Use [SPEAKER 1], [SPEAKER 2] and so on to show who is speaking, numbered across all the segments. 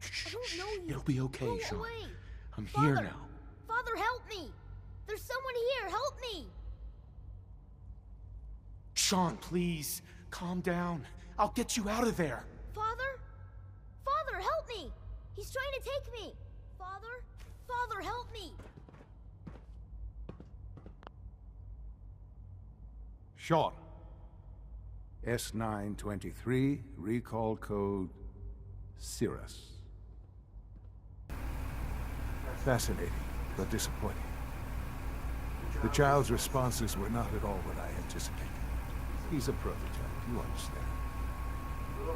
[SPEAKER 1] I don't know you.
[SPEAKER 2] It'll be okay,
[SPEAKER 1] Go
[SPEAKER 2] Sean.
[SPEAKER 1] away.
[SPEAKER 2] I'm
[SPEAKER 1] Father,
[SPEAKER 2] here now.
[SPEAKER 1] Father, help me! There's someone here, help me!
[SPEAKER 2] Sean, please, calm down. I'll get you out of there.
[SPEAKER 1] Father? Father, help me! He's trying to take me! Father? Father, help me!
[SPEAKER 3] Sean. S923, recall code Cirrus. Fascinating, but disappointing. The child's responses were not at all what I anticipated. He's a prototype, you understand.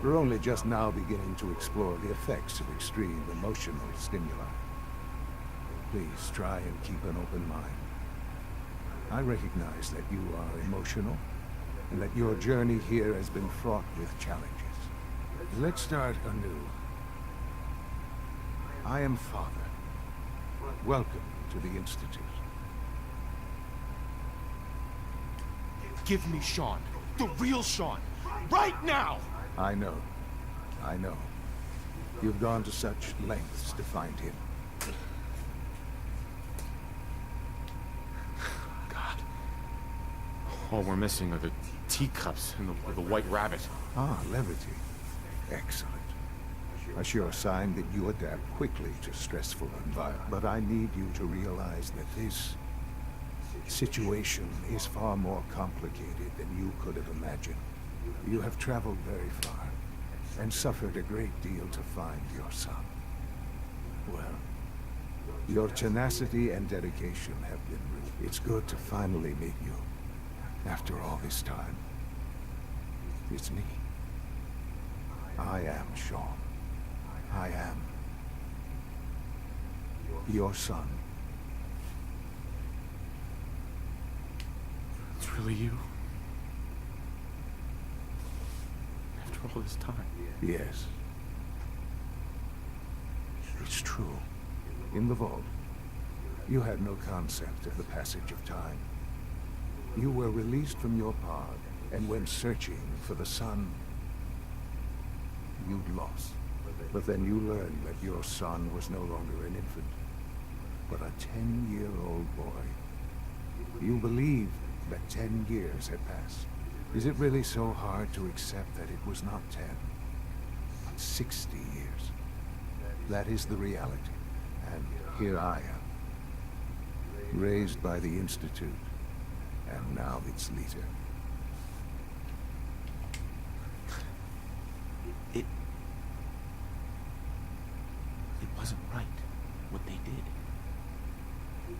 [SPEAKER 3] We're only just now beginning to explore the effects of extreme emotional stimuli. Please try and keep an open mind. I recognize that you are emotional, and that your journey here has been fraught with challenges. Let's start anew. I am Father. Welcome to the Institute.
[SPEAKER 2] Give me Sean. The real Sean. Right now!
[SPEAKER 3] I know. I know. You've gone to such lengths to find him.
[SPEAKER 2] God. All we're missing are the teacups and the white rabbit.
[SPEAKER 3] Ah, levity. Excellent. A sure sign that you adapt quickly to stressful environments. But I need you to realize that this situation is far more complicated than you could have imagined. You have traveled very far, and suffered a great deal to find your son. Well, your tenacity and dedication have been real. It's good to finally meet you, after all this time. It's me. I am Sean. I am your son.
[SPEAKER 2] It's really you? After all this time?
[SPEAKER 3] Yes. It's true. In the vault, you had no concept of the passage of time. You were released from your pod and went searching for the son you'd lost. But then you learned that your son was no longer an infant, but a 10-year-old boy. You believed that 10 years had passed. Is it really so hard to accept that it was not 10, but 60 years? That is the reality, and here I am, raised by the Institute, and now its leader.
[SPEAKER 2] It wasn't right, what they did.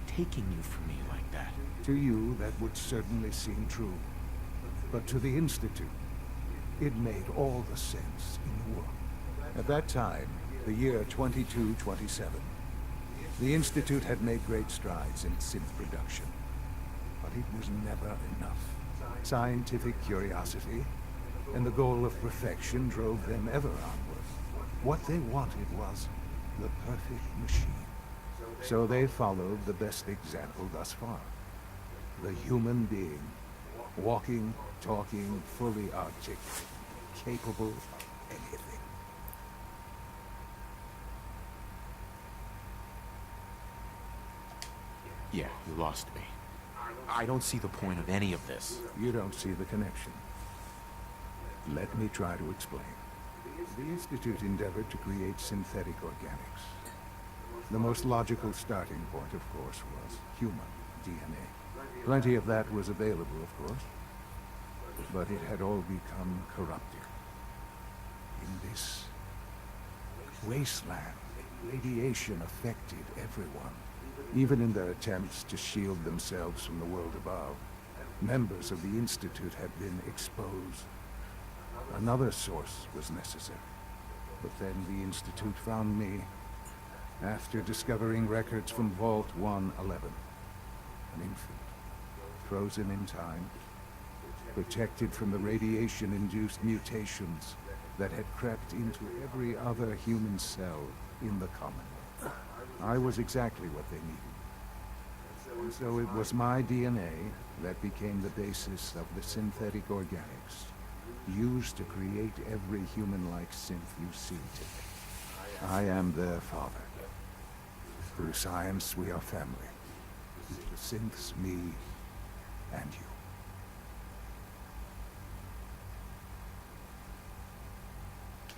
[SPEAKER 2] Taking you from me like that.
[SPEAKER 3] To you, that would certainly seem true. But to the Institute, it made all the sense in the world. At that time, the year 2227, the Institute had made great strides in synth production. But it was never enough. Scientific curiosity and the goal of perfection drove them ever onward. What they wanted was the perfect machine. So they followed the best example thus far. The human being. Walking, talking, fully articulate, capable of anything.
[SPEAKER 2] Yeah, you lost me. I don't see the point of any of this.
[SPEAKER 3] You don't see the connection. Let me try to explain. The Institute endeavored to create synthetic organics. The most logical starting point, of course, was human DNA. Plenty of that was available, of course, but it had all become corrupted. In this wasteland, radiation affected everyone, even in their attempts to shield themselves from the world above. Members of the Institute had been exposed. Another source was necessary. But then the Institute found me after discovering records from Vault 111. An infant, frozen in time, protected from the radiation-induced mutations that had crept into every other human cell in the Commonwealth. I was exactly what they needed. And so it was my DNA that became the basis of the synthetic organics used to create every human-like synth you see today. I am their father. Through science, we are family. The synths, me, and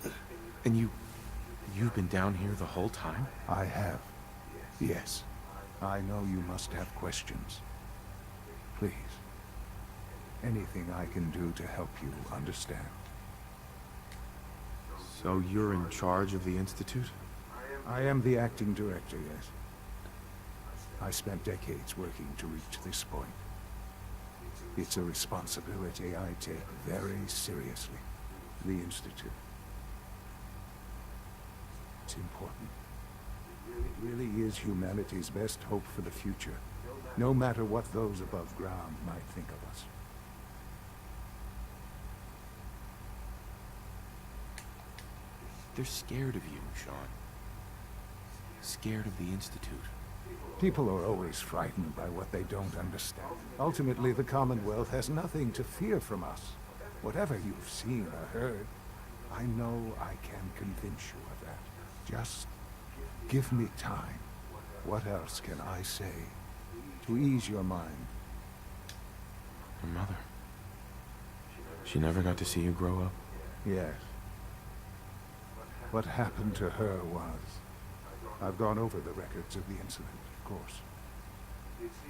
[SPEAKER 3] you.
[SPEAKER 2] And you've been down here the whole time?
[SPEAKER 3] I have. Yes. I know you must have questions. Please. Anything I can do to help you understand.
[SPEAKER 2] So you're in charge of the Institute?
[SPEAKER 3] I am the acting director, yes. I spent decades working to reach this point. It's a responsibility I take very seriously. The Institute. It's important. It really is humanity's best hope for the future, no matter what those above ground might think of us.
[SPEAKER 2] They're scared of you, Sean. Scared of the Institute.
[SPEAKER 3] People are always frightened by what they don't understand. Ultimately, the Commonwealth has nothing to fear from us. Whatever you've seen or heard, I know I can convince you of that. Just give me time. What else can I say to ease your mind?
[SPEAKER 2] Your mother. She never got to see you grow up?
[SPEAKER 3] Yes. What happened to her was... I've gone over the records of the incident, of course.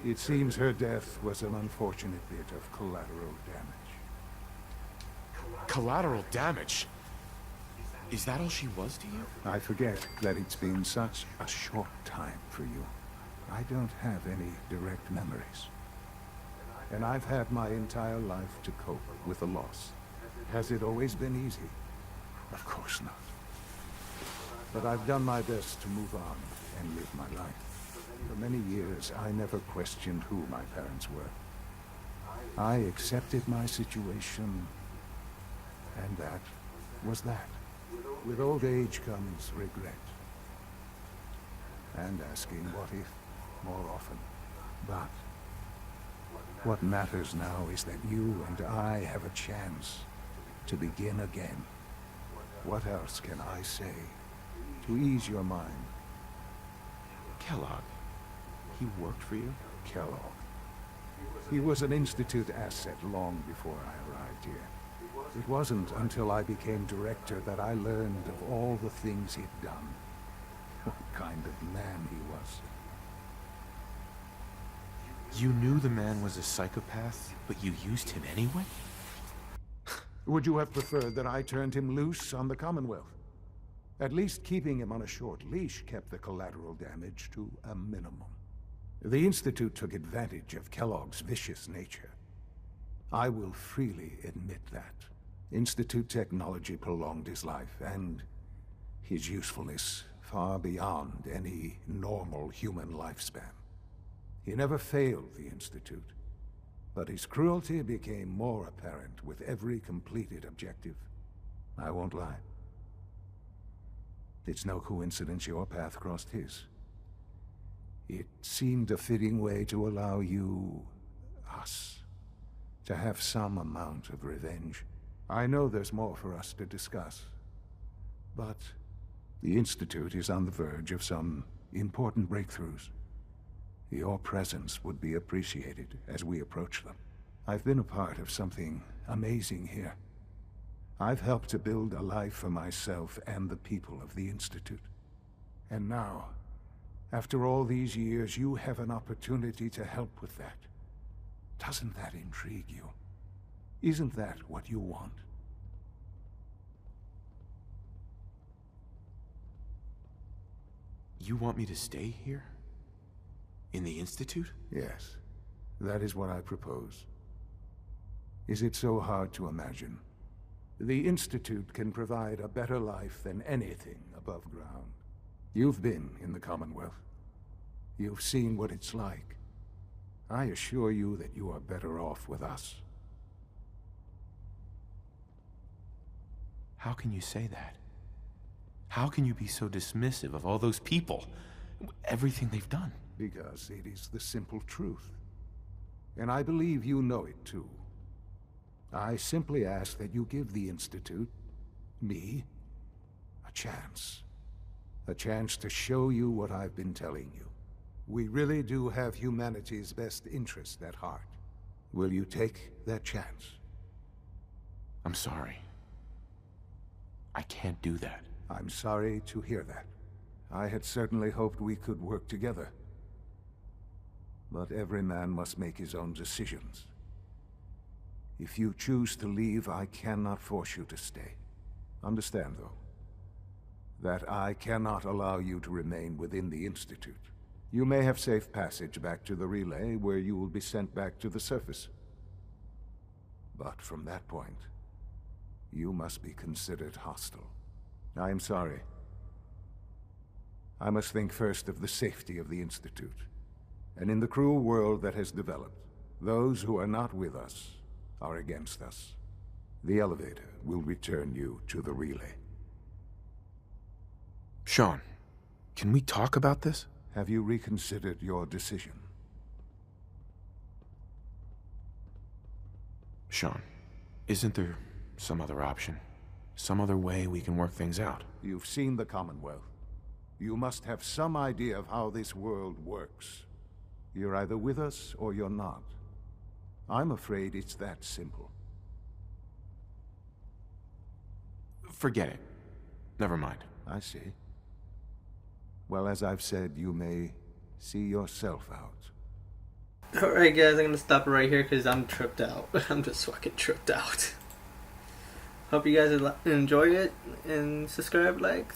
[SPEAKER 3] It seems her death was an unfortunate bit of collateral damage.
[SPEAKER 2] Collateral damage? Is that all she was to you?
[SPEAKER 3] I forget that it's been such a short time for you. I don't have any direct memories. And I've had my entire life to cope with the loss. Has it always been easy? Of course not. But I've done my best to move on and live my life. For many years, I never questioned who my parents were. I accepted my situation, and that was that. With old age comes regret. And asking what if more often. But what matters now is that you and I have a chance to begin again. What else can I say to ease your mind?
[SPEAKER 2] Kellogg. He worked for you?
[SPEAKER 3] Kellogg. He was an Institute asset long before I arrived here. It wasn't until I became director that I learned of all the things he'd done. What kind of man he was.
[SPEAKER 2] You knew the man was a psychopath, but you used him anyway?
[SPEAKER 3] Would you have preferred that I turned him loose on the Commonwealth? At least keeping him on a short leash kept the collateral damage to a minimum. The Institute took advantage of Kellogg's vicious nature. I will freely admit that. Institute technology prolonged his life, and his usefulness far beyond any normal human lifespan. He never failed the Institute, but his cruelty became more apparent with every completed objective. I won't lie. It's no coincidence your path crossed his. It seemed a fitting way to allow you, us, to have some amount of revenge. I know there's more for us to discuss, but the Institute is on the verge of some important breakthroughs. Your presence would be appreciated as we approach them. I've been a part of something amazing here. I've helped to build a life for myself and the people of the Institute. And now, after all these years, you have an opportunity to help with that. Doesn't that intrigue you? Isn't that what you want?
[SPEAKER 2] You want me to stay here? In the Institute?
[SPEAKER 3] Yes, that is what I propose. Is it so hard to imagine? The Institute can provide a better life than anything above ground. You've been in the Commonwealth. You've seen what it's like. I assure you that you are better off with us.
[SPEAKER 2] How can you say that? How can you be so dismissive of all those people? Everything they've done?
[SPEAKER 3] Because it is the simple truth. And I believe you know it too. I simply ask that you give the Institute, me, a chance. A chance to show you what I've been telling you. We really do have humanity's best interest at heart. Will you take that chance?
[SPEAKER 2] I'm sorry. I can't do that.
[SPEAKER 3] I'm sorry to hear that. I had certainly hoped we could work together. But every man must make his own decisions. If you choose to leave, I cannot force you to stay. Understand, though, that I cannot allow you to remain within the Institute. You may have safe passage back to the relay, where you will be sent back to the surface. But from that point, you must be considered hostile. I am sorry. I must think first of the safety of the Institute. And in the cruel world that has developed, those who are not with us are against us. The elevator will return you to the relay.
[SPEAKER 2] Sean, can we talk about this?
[SPEAKER 3] Have you reconsidered your decision?
[SPEAKER 2] Sean, isn't there some other option? Some other way we can work things out?
[SPEAKER 3] You've seen the Commonwealth. You must have some idea of how this world works. You're either with us or you're not. I'm afraid it's that simple.
[SPEAKER 2] Forget it. Never mind.
[SPEAKER 3] I see. Well, as I've said, you may see yourself out.
[SPEAKER 4] Alright guys, I'm gonna stop it right here because I'm tripped out. I'm just fucking tripped out. Hope you guys enjoy it, and subscribe, like,